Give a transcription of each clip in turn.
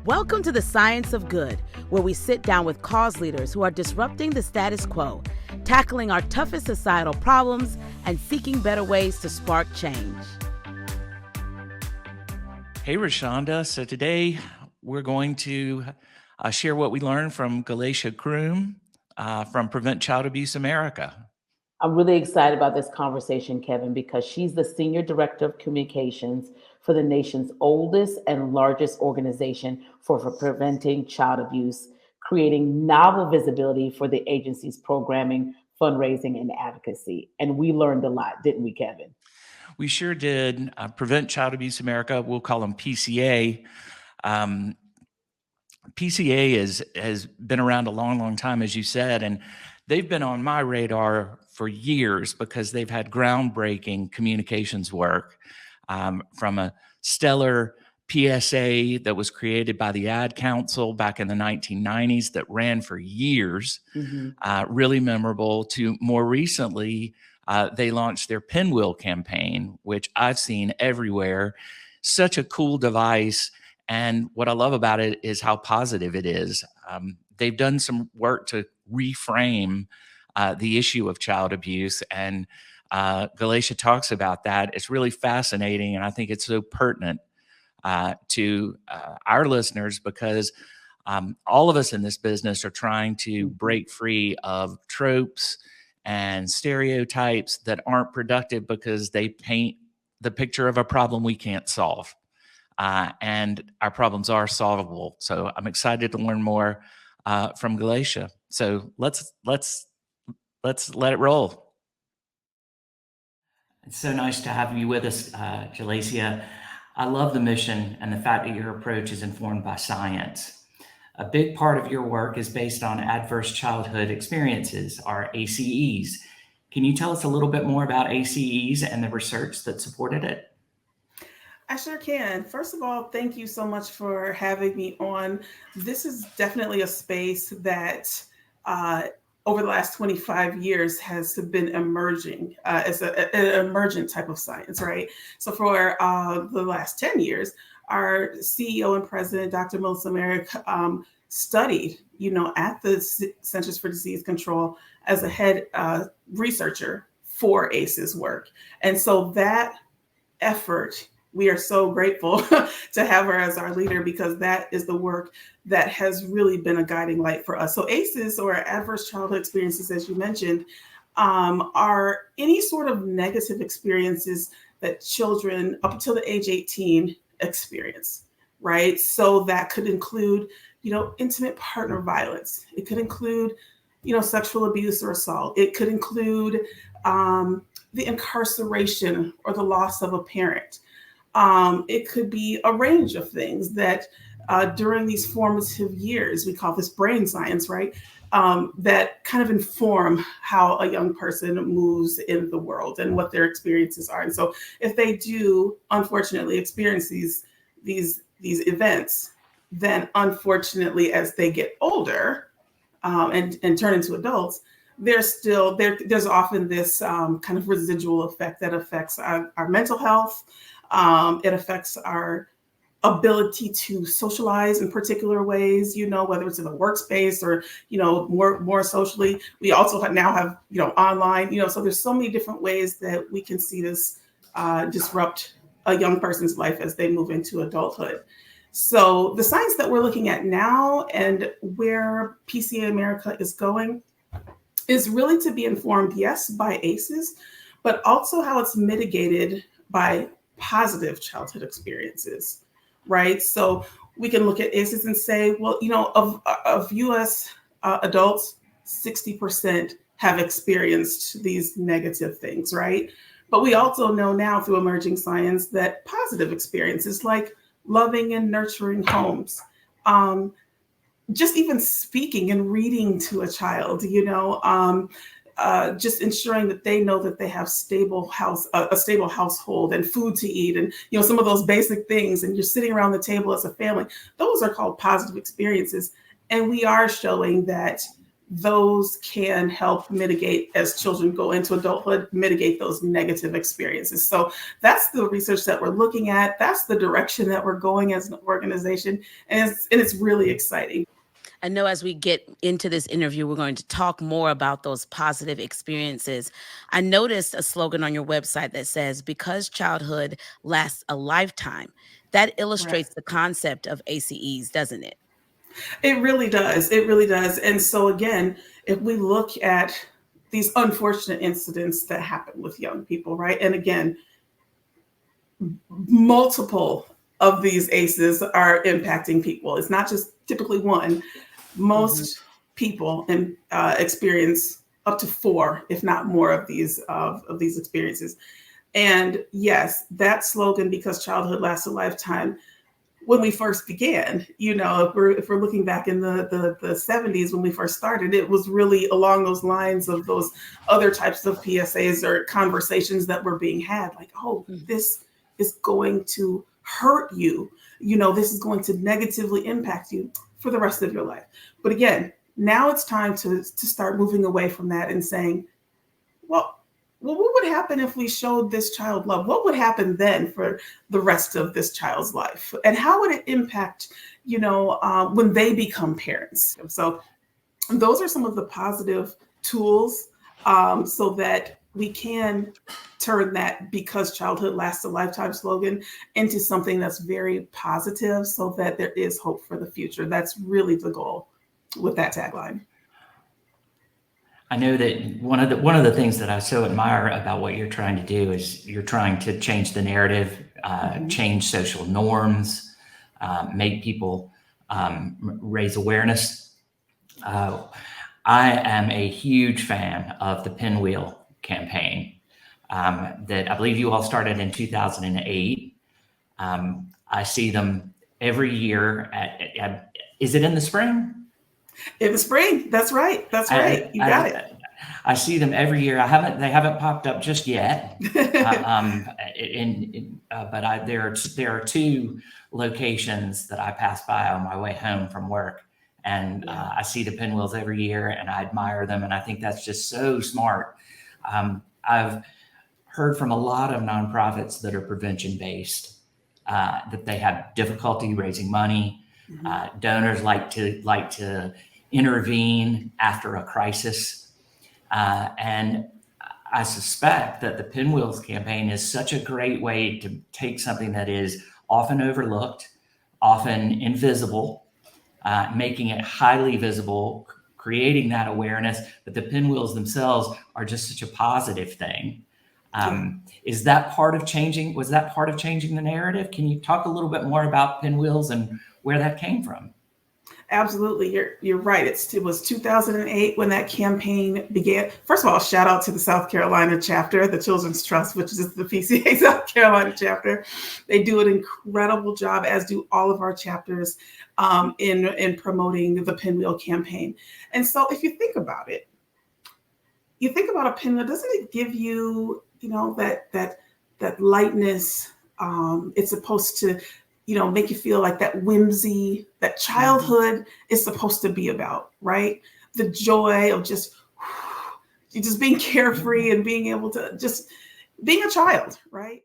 Welcome to the Science of Good, where we sit down with cause leaders who are disrupting the status quo, tackling our toughest societal problems, and seeking better ways to spark change. Hey, Rashonda. So today we're going to share what we learned from Gelasia Croom from Prevent Child Abuse America. I'm really excited about this conversation, Kevin, because she's the Senior Director of Communications for the nation's oldest and largest organization for preventing child abuse, creating novel visibility for the agency's programming, fundraising, and advocacy. And we learned a lot, didn't we, Kevin? We sure did. Prevent Child Abuse America, we'll call them PCA. PCA has been around a long, long time, as you said, and they've been on my radar for years because they've had groundbreaking communications work from a stellar PSA that was created by the Ad Council back in the 1990s that ran for years, really memorable, to more recently, they launched their Pinwheel campaign, which I've seen everywhere. Such a cool device. And what I love about it is how positive it is. They've done some work to reframe the issue of child abuse, and Gelasia talks about that. It's really fascinating, and I think it's so pertinent to our listeners because all of us in this business are trying to break free of tropes and stereotypes that aren't productive because they paint the picture of a problem we can't solve. And our problems are solvable. So I'm excited to learn more from Gelasia. So let's let it roll. It's so nice to have you with us, Gelasia. I love the mission and the fact that your approach is informed by science. A big part of your work is based on adverse childhood experiences, or ACEs. Can you tell us a little bit more about ACEs and the research that supported it? I sure can. First of all, thank you so much for having me on. This is definitely a space that over the last 25 years has been emerging as an emergent type of science, right? So for the last 10 years, our CEO and president, Dr. Melissa Merrick, studied, at the Centers for Disease Control as a head researcher for ACEs work. And so that effort, we are so grateful to have her as our leader because that is the work that has really been a guiding light for us. So ACEs, or adverse childhood experiences, as you mentioned, are any sort of negative experiences that children up until the age 18 experience, right? So that could include, intimate partner violence. It could include, sexual abuse or assault. It could include the incarceration or the loss of a parent. It could be a range of things that during these formative years, we call this brain science, right? That kind of inform how a young person moves in the world and what their experiences are. And so if they do, unfortunately, experience these events, then unfortunately, as they get older and turn into adults, there's often this kind of residual effect that affects our mental health. It affects our ability to socialize in particular ways, whether it's in the workspace or, more socially. We also now have, online, so there's so many different ways that we can see this disrupt a young person's life as they move into adulthood. So the science that we're looking at now and where PCA America is going is really to be informed, yes, by ACEs, but also how it's mitigated by positive childhood experiences, right? So we can look at ACEs and say, well, of US adults, 60% have experienced these negative things, right? But we also know now through emerging science that positive experiences like loving and nurturing homes, just even speaking and reading to a child, just ensuring that they know that they have a stable household and food to eat and, some of those basic things. And you're sitting around the table as a family. Those are called positive experiences. And we are showing that those can help mitigate, as children go into adulthood, mitigate those negative experiences. So that's the research that we're looking at. That's the direction that we're going as an organization. And it's really exciting. I know as we get into this interview, we're going to talk more about those positive experiences. I noticed a slogan on your website that says, because childhood lasts a lifetime. That illustrates the concept of ACEs, doesn't it? It really does. It really does. And so again, if we look at these unfortunate incidents that happen with young people, right? And again, multiple of these ACEs are impacting people. It's not just typically one. Most people experience up to 4, if not more, of these experiences. And yes, that slogan, because childhood lasts a lifetime, when we first began, if we're looking back in the 70s when we first started, it was really along those lines of those other types of PSAs or conversations that were being had, like, oh, this is going to hurt you. This is going to negatively impact you for the rest of your life. But again, now it's time to start moving away from that and saying, well, what would happen if we showed this child love? What would happen then for the rest of this child's life? And how would it impact, when they become parents? So those are some of the positive tools so that we can turn that because childhood lasts a lifetime slogan into something that's very positive so that there is hope for the future. That's really the goal with that tagline. I know that one of the things that I so admire about what you're trying to do is you're trying to change the narrative, change social norms, make people raise awareness. I am a huge fan of the Pinwheel campaign that I believe you all started in 2008. I see them every year. Is it in the spring? In the spring. That's right. That's right. You got it. I see them every year. They haven't popped up just yet. But there are 2 locations that I pass by on my way home from work. And I see the Pinwheels every year and I admire them. And I think that's just so smart. I've heard from a lot of nonprofits that are prevention based, that they have difficulty raising money. Donors like to intervene after a crisis. And I suspect that the Pinwheels campaign is such a great way to take something that is often overlooked, often invisible, making it highly visible, creating that awareness, but the Pinwheels themselves are just such a positive thing. Was that part of changing the narrative? Can you talk a little bit more about Pinwheels and where that came from? Absolutely. You're right. It was 2008 when that campaign began. First of all, shout out to the South Carolina chapter, the Children's Trust, which is the PCA South Carolina chapter. They do an incredible job, as do all of our chapters, in promoting the Pinwheel campaign. And so if you think about it, you think about a pinwheel, doesn't it give you, that lightness? It's supposed to make you feel like that whimsy, that childhood is supposed to be about, right? The joy of just being carefree and being able to just being a child, right?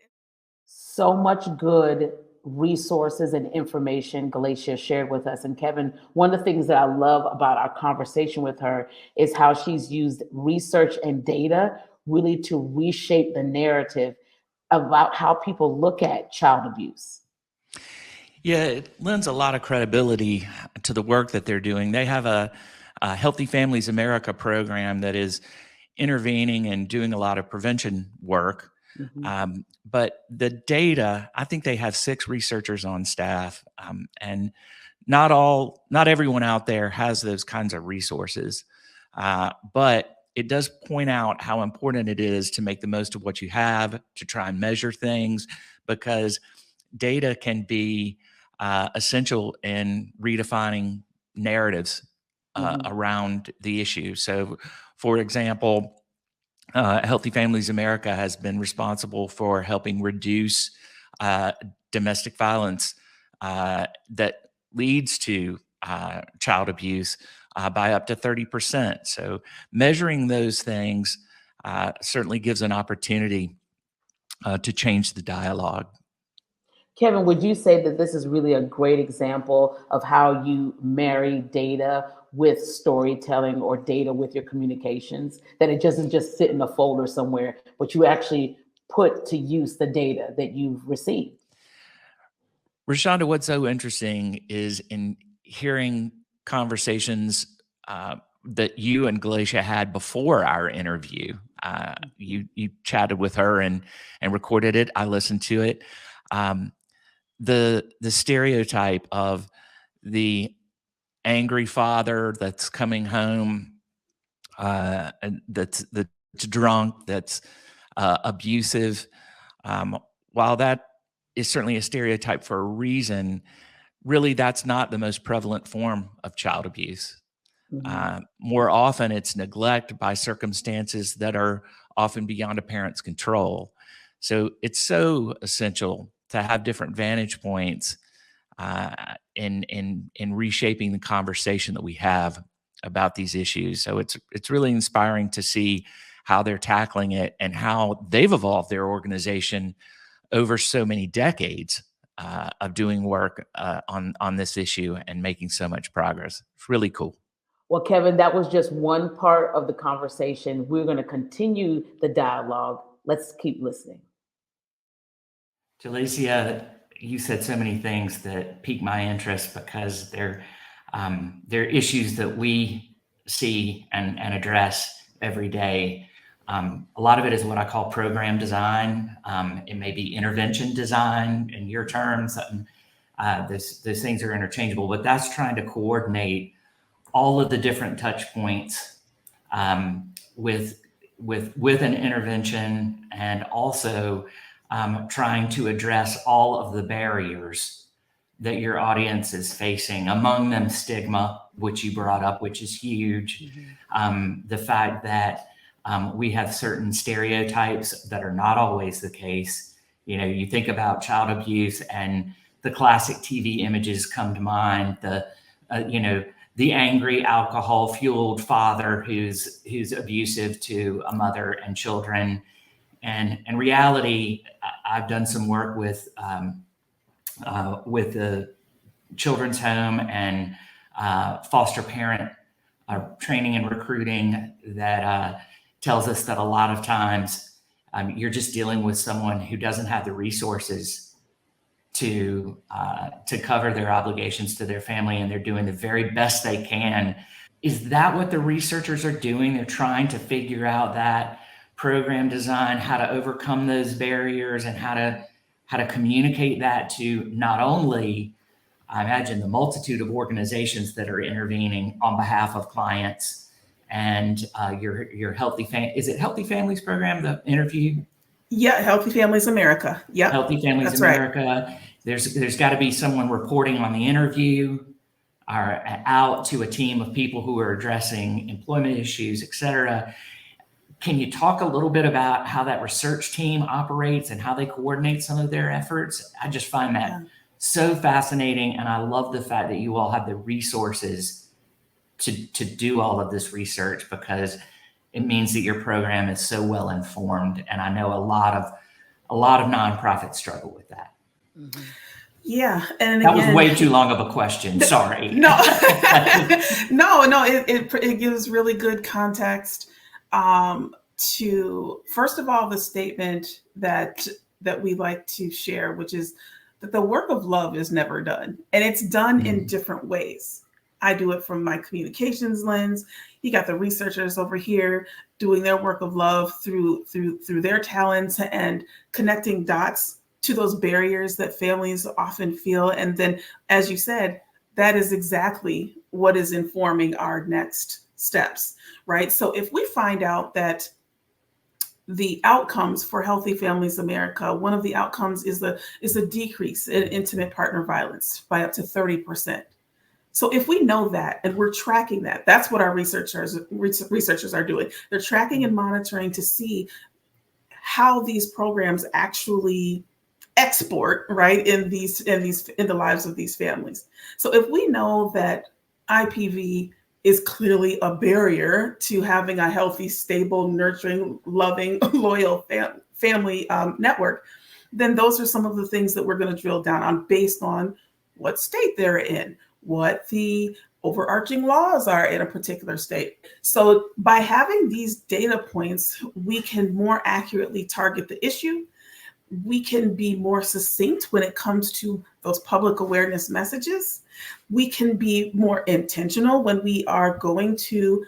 So much good resources and information Gelasia shared with us. And Kevin, one of the things that I love about our conversation with her is how she's used research and data really to reshape the narrative about how people look at child abuse. Yeah, it lends a lot of credibility to the work that they're doing. They have a Healthy Families America program that is intervening and doing a lot of prevention work. But the data, I think they have 6 researchers on staff, and not everyone out there has those kinds of resources. But it does point out how important it is to make the most of what you have, to try and measure things, because data can be essential in redefining narratives around the issue. So, for example, Healthy Families America has been responsible for helping reduce domestic violence that leads to child abuse by up to 30%. So measuring those things certainly gives an opportunity to change the dialogue. Kevin, would you say that this is really a great example of how you marry data with storytelling or data with your communications? That it doesn't just sit in a folder somewhere, but you actually put to use the data that you've received? Rashonda, what's so interesting is in hearing conversations that you and Gelasia had before our interview. You chatted with her and recorded it. I listened to it. The stereotype of the angry father that's coming home, and that's drunk, that's abusive. While that is certainly a stereotype for a reason, really that's not the most prevalent form of child abuse. More often, it's neglect by circumstances that are often beyond a parent's control. So it's so essential to have different vantage points in reshaping the conversation that we have about these issues. So it's really inspiring to see how they're tackling it and how they've evolved their organization over so many decades of doing work on this issue and making so much progress. It's really cool. Well, Kevin, that was just one part of the conversation. We're going to continue the dialogue. Let's keep listening. Gelasia, you said so many things that pique my interest because they're issues that we see and address every day. A lot of it is what I call program design. It may be intervention design in your terms. Those things are interchangeable, but that's trying to coordinate all of the different touch points with an intervention, and also trying to address all of the barriers that your audience is facing, among them stigma, which you brought up, which is huge. The fact that we have certain stereotypes that are not always the case. You know, you think about child abuse and the classic TV images come to mind, the angry alcohol-fueled father who's abusive to a mother and children. And in reality, I've done some work with the children's home and foster parent training and recruiting that tells us that a lot of times you're just dealing with someone who doesn't have the resources to cover their obligations to their family, and they're doing the very best they can. Is that what the researchers are doing? They're trying to figure out that program design, how to overcome those barriers, and how to communicate that to not only, I imagine, the multitude of organizations that are intervening on behalf of clients and your is it Healthy Families program, the interview? Yeah, Healthy Families America. Yeah, Healthy Families that's America. Right. There's got to be someone reporting on the interview or out to a team of people who are addressing employment issues, et cetera. Can you talk a little bit about how that research team operates and how they coordinate some of their efforts? I just find that so fascinating, and I love the fact that you all have the resources to do all of this research, because it means that your program is so well informed. And I know a lot of nonprofits struggle with that. Yeah, and that was way too long of a question. Sorry. No, it gives really good context to, first of all, the statement that we like to share, which is that the work of love is never done, and it's done in different ways. I do it from my communications lens. You got the researchers over here doing their work of love through their talents and connecting dots to those barriers that families often feel. And then, as you said, that is exactly what is informing our next steps, right? So if we find out that the outcomes for Healthy Families America, one of the outcomes is a decrease in intimate partner violence by up to 30%. So if we know that and we're tracking that, that's what our researchers are doing. They're tracking and monitoring to see how these programs actually export, right, in the lives of these families. So if we know that IPV is clearly a barrier to having a healthy, stable, nurturing, loving, loyal family network, then those are some of the things that we're going to drill down on based on what state they're in, what the overarching laws are in a particular state. So by having these data points, we can more accurately target the issue. We can be more succinct when it comes to those public awareness messages. We can be more intentional when we are going to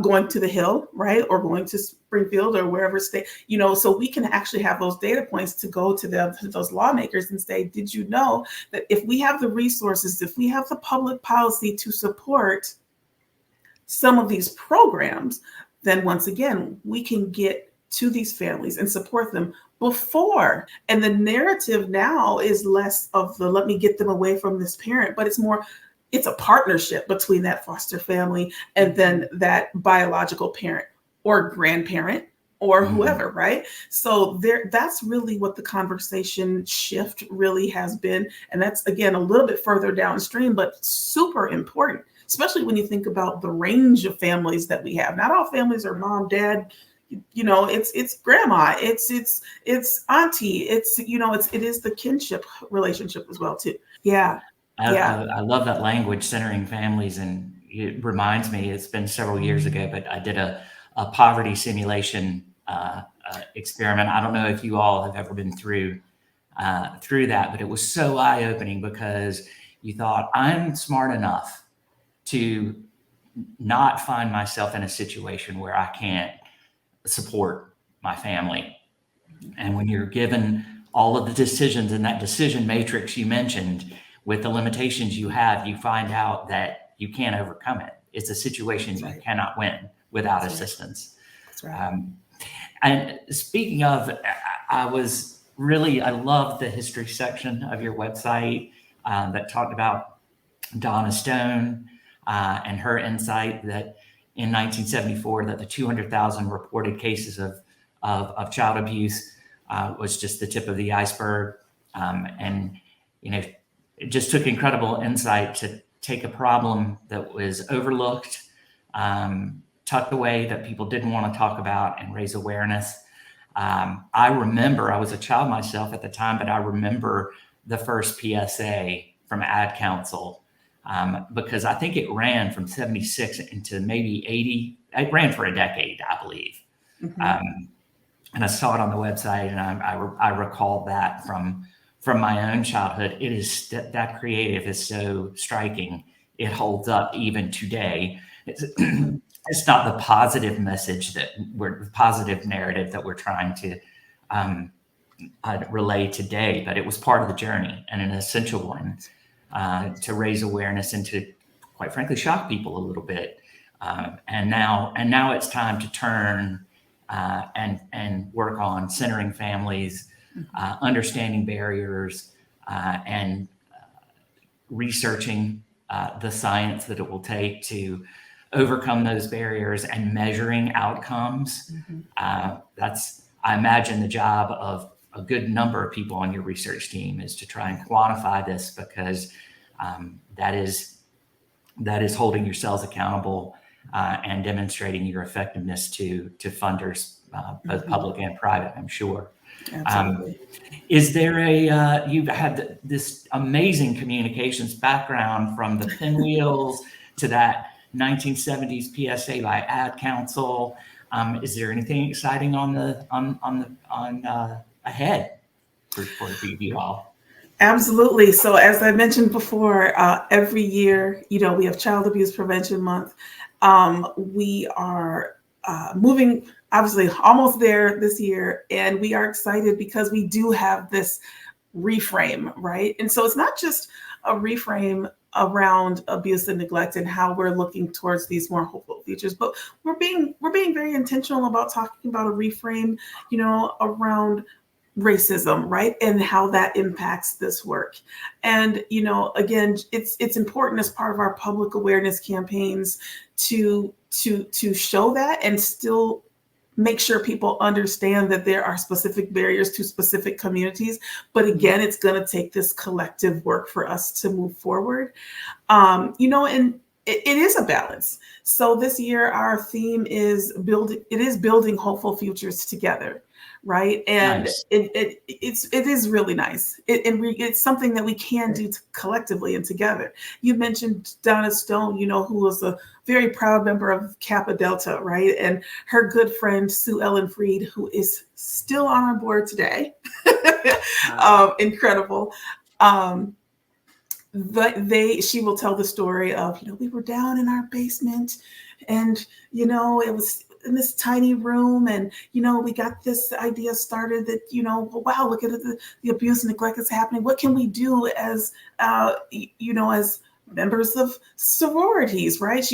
going to the Hill, right, or going to Springfield or wherever state, so we can actually have those data points to go to those lawmakers and say, did you know that if we have the resources, if we have the public policy to support some of these programs, then once again, we can get to these families and support them before. And the narrative now is less of the let me get them away from this parent, but it's a partnership between that foster family and then that biological parent or grandparent or whoever, right? So that's really what the conversation shift really has been. And that's, again, a little bit further downstream, but super important, especially when you think about the range of families that we have. Not all families are mom, dad, it's grandma, it's auntie, it is the kinship relationship as well too. Yeah. I love that language, centering families, and it reminds me, it's been several years ago, but I did a poverty simulation experiment. I don't know if you all have ever been through that, but it was so eye-opening because you thought, I'm smart enough to not find myself in a situation where I can't support my family. And when you're given all of the decisions in that decision matrix you mentioned, with the limitations you have, you find out that you can't overcome it. It's a situation you cannot win without assistance. That's right. And speaking of, I love the history section of your website that talked about Donna Stone and her insight that in 1974, that the 200,000 reported cases of child abuse was just the tip of the iceberg. And, it just took incredible insight to take a problem that was overlooked, tucked away, that people didn't want to talk about, and raise awareness. I remember, I was a child myself at the time, but I remember the first PSA from Ad Council, because I think it ran from 76 into maybe 80. It ran for a decade, I believe. And I saw it on the website, and I recalled that from my own childhood. It is that creative is so striking. It holds up even today. It's not the positive message positive narrative that we're trying to relay today, but it was part of the journey and an essential one to raise awareness and to, quite frankly, shock people a little bit. And now it's time to turn and work on centering families, understanding barriers, and researching the science that it will take to overcome those barriers and measuring outcomes. That's, I imagine, the job of a good number of people on your research team is to try and quantify this, because that is holding yourselves accountable and demonstrating your effectiveness to funders, both public and private, I'm sure. Absolutely. Is there you've had this amazing communications background, from the pinwheels to that 1970s PSA by Ad Council. Is there anything exciting on ahead for you all? Absolutely. So as I mentioned before, every year, we have Child Abuse Prevention Month. We are moving, obviously, almost there this year, and we are excited because we do have this reframe, right? And so it's not just a reframe around abuse and neglect and how we're looking towards these more hopeful futures, but we're being very intentional about talking about a reframe, around racism, right? And how that impacts this work. And, again, it's important as part of our public awareness campaigns to show that and still make sure people understand that there are specific barriers to specific communities. But again, it's going to take this collective work for us to move forward. And it is a balance. So this year our theme is building hopeful futures together, right? And Nice. it is really nice. It's something that we can do collectively and together. You mentioned Donna Stone, who was a very proud member of Kappa Delta, right? And her good friend Sue Ellen Freed, who is still on our board today. Incredible. Um, she will tell the story of, we were down in our basement, and it was in this tiny room, and we got this idea started that, wow, look at the abuse and neglect that's happening. What can we do as as members of sororities, right?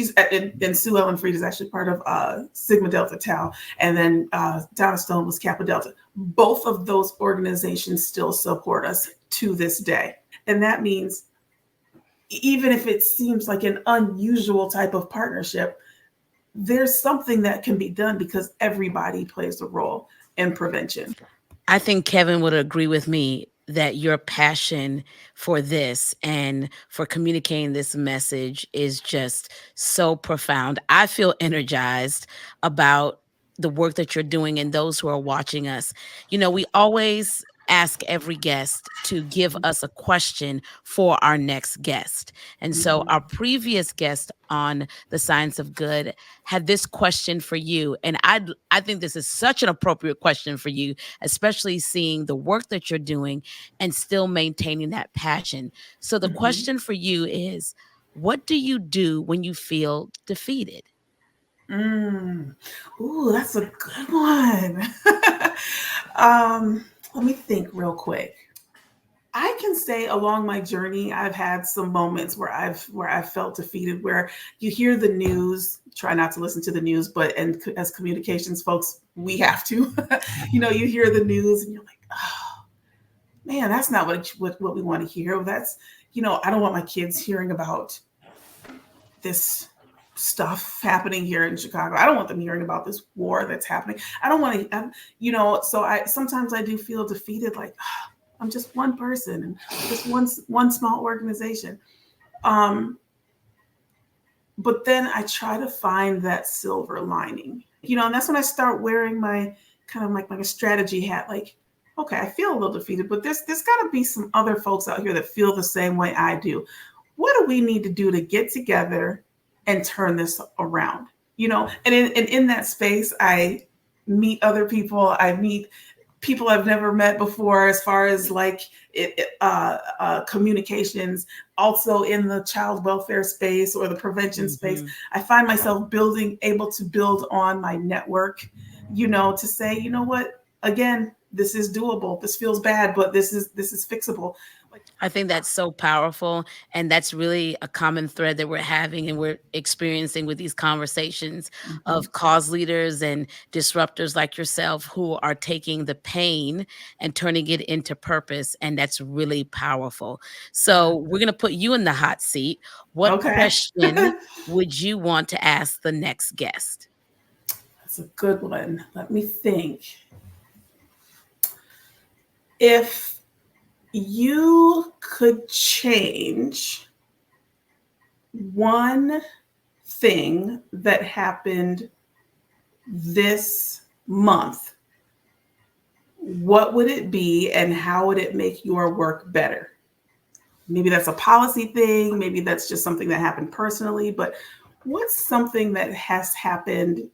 And Sue Ellen Freed is actually part of Sigma Delta Tau, and then Donna Stone was Kappa Delta. Both of those organizations still support us to this day, and that means even if it seems like an unusual type of partnership, there's something that can be done because everybody plays a role in prevention. I think Kevin would agree with me that your passion for this and for communicating this message is just so profound. I feel energized about the work that you're doing and those who are watching us. We always ask every guest to give us a question for our next guest. And so our previous guest on The Science of Good had this question for you. And I think this is such an appropriate question for you, especially seeing the work that you're doing and still maintaining that passion. So the question for you is, what do you do when you feel defeated? Ooh, that's a good one. Let me think real quick. I can say along my journey, I've had some moments where I've felt defeated, where you hear the news, try not to listen to the news, and as communications folks, we have to, you hear the news and you're like, oh man, that's not what we want to hear. That's, I don't want my kids hearing about this stuff happening here in Chicago. I don't want them hearing about this war that's happening. I don't want to, so sometimes I do feel defeated, like, oh, I'm just one person and just one small organization. But then I try to find that silver lining, and that's when I start wearing my kind of like my strategy hat. Like, okay, I feel a little defeated, but there's got to be some other folks out here that feel the same way I do. What do we need to do to get together and turn this around? And in that space, I meet other people. I meet people I've never met before, as far as like communications, also in the child welfare space or the prevention space. I find myself able to build on my network, to say, what, again, this is doable. This feels bad, but this is fixable. I think that's so powerful. And that's really a common thread that we're having and we're experiencing with these conversations of cause leaders and disruptors like yourself who are taking the pain and turning it into purpose. And that's really powerful. So we're going to put you in the hot seat. What question would you want to ask the next guest? That's a good one. Let me think. If you could change one thing that happened this month, what would it be and how would it make your work better? Maybe that's a policy thing. Maybe that's just something that happened personally, but what's something that has happened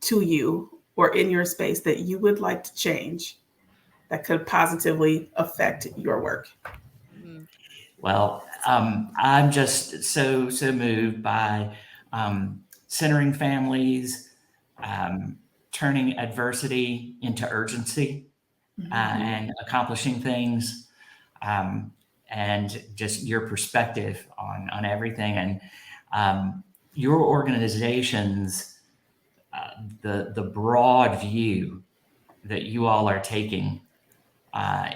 to you or in your space that you would like to change that could positively affect your work? Well, I'm just so moved by centering families, turning adversity into urgency, and accomplishing things, and just your perspective on everything, and your organization's the broad view that you all are taking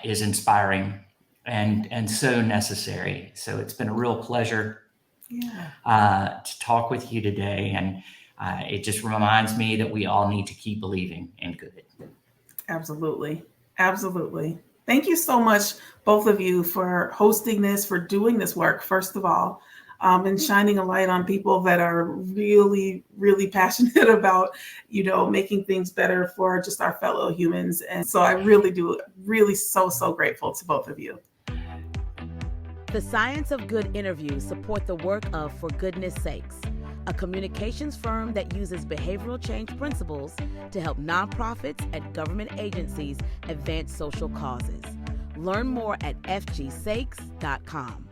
is inspiring and so necessary. So it's been a real pleasure to talk with you today. And it just reminds me that we all need to keep believing in good. Absolutely. Absolutely. Thank you so much, both of you, for hosting this, for doing this work, first of all. and shining a light on people that are really, really passionate about, making things better for just our fellow humans. And so I really so grateful to both of you. The Science of Good interviews support the work of For Goodness Sakes, a communications firm that uses behavioral change principles to help nonprofits and government agencies advance social causes. Learn more at fgsakes.com.